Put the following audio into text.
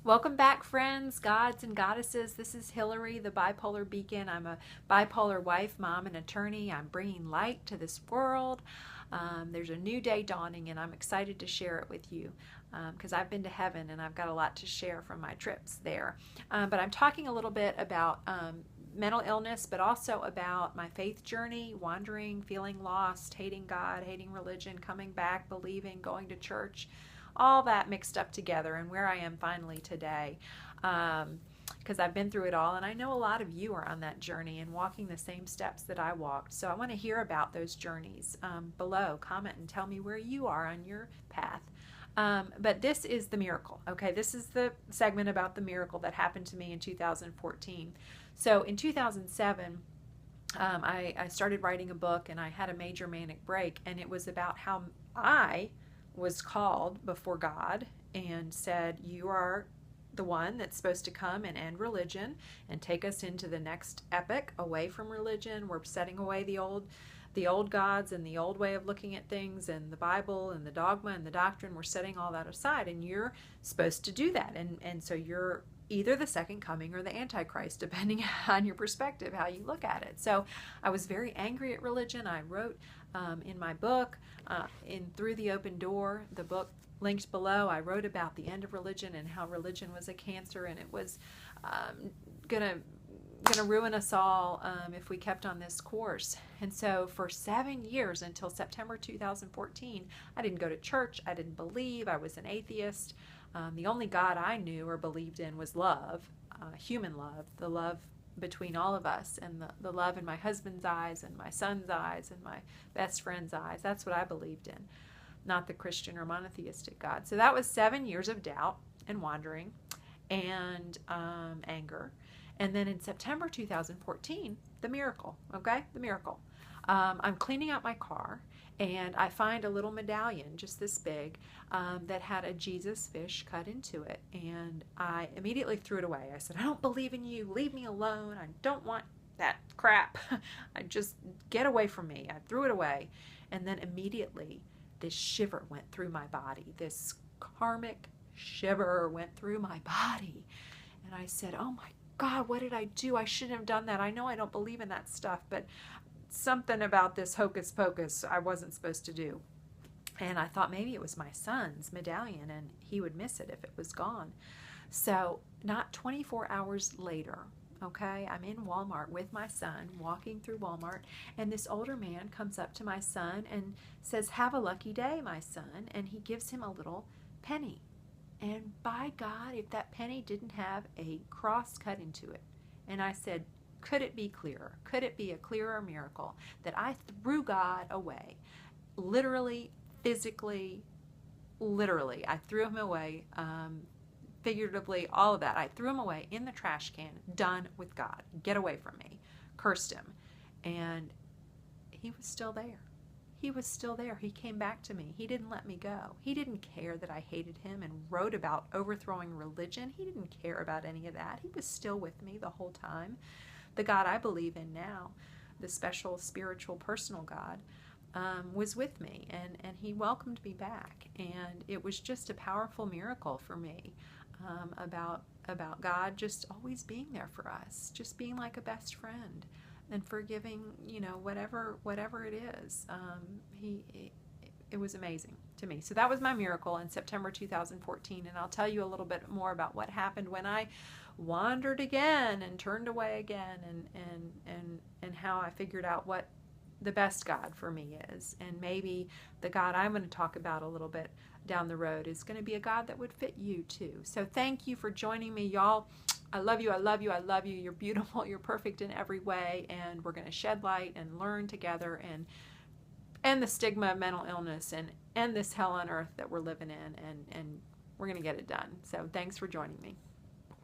Welcome back, friends, gods and goddesses. This is Hillary, the Bipolar Beacon. I'm a bipolar wife, mom, and attorney. I'm bringing light to this world. There's a new day dawning, and I'm excited to share it with you because I've been to heaven and I've got a lot to share from my trips there. But I'm talking a little bit about mental illness, but also about my faith journey, wandering, feeling lost, hating God, hating religion, coming back, believing, going to church, all that mixed up together, and where I am finally today. Because I've been through it all, and I know a lot of you are on that journey and walking the same steps that I walked. So I want to hear about those journeys below. Comment and tell me where you are on your path. But this is the miracle, okay? This is the segment about the miracle that happened to me in 2014. So in 2007, I started writing a book, and I had a major manic break, and it was about how I was called before God and said, you are the one that's supposed to come and end religion and take us into the next epoch away from religion. We're setting away the old gods and the old way of looking at things and the Bible and the dogma and the doctrine. We're setting all that aside, and you're supposed to do that. And so you're either the second coming or the Antichrist, depending on your perspective, how you look at it. So I was very angry at religion. I wrote in my book, in Through the Open Door, the book linked below, I wrote about the end of religion and how religion was a cancer, and it was gonna ruin us all if we kept on this course. And so for 7 years, until September 2014, I didn't go to church. I didn't believe. I was an atheist. The only God I knew or believed in was love, human love, the love between all of us, and the love in my husband's eyes and my son's eyes and my best friend's eyes. That's what I believed in, not the Christian or monotheistic God. So that was 7 years of doubt and wandering and anger. And then in September 2014, the miracle, okay? The miracle. I'm cleaning out my car, and I find a little medallion just this big that had a Jesus fish cut into it. And I immediately threw it away. I said, I don't believe in you. Leave me alone. I don't want that crap. I just get away from me. I threw it away. And then immediately this shiver went through my body. This karmic shiver went through my body. And I said, oh my God, what did I do? I shouldn't have done that. I know I don't believe in that stuff, but something about this hocus pocus I wasn't supposed to do. And I thought maybe it was my son's medallion and he would miss it if it was gone. So not 24 hours later, okay, I'm in Walmart with my son, walking through Walmart, and this older man comes up to my son and says, have a lucky day, my son, and he gives him a little penny. And by God, if that penny didn't have a cross cut into it. And I said, could it be clearer? Could it be a clearer miracle that I threw God away? Literally, physically, literally. I threw him away, figuratively, all of that. I threw him away in the trash can, done with God. Get away from me. Cursed him. And he was still there. He was still there. He came back to me. He didn't let me go. He didn't care that I hated him and wrote about overthrowing religion. He didn't care about any of that. He was still with me the whole time. The God I believe in now, the special spiritual personal God, was with me, and he welcomed me back. And it was just a powerful miracle for me about God just always being there for us, just being like a best friend and forgiving, whatever it is. It was amazing to me. So that was my miracle in September 2014, and I'll tell you a little bit more about what happened when I wandered again and turned away again, and how I figured out what the best God for me is. And maybe the God I'm going to talk about a little bit down the road is going to be a God that would fit you too. So thank you for joining me, y'all. I love you, I love you, I love you. You're beautiful, you're perfect in every way, and we're going to shed light and learn together and end the stigma of mental illness and end this hell on earth that we're living in, and we're going to get it done. So thanks for joining me.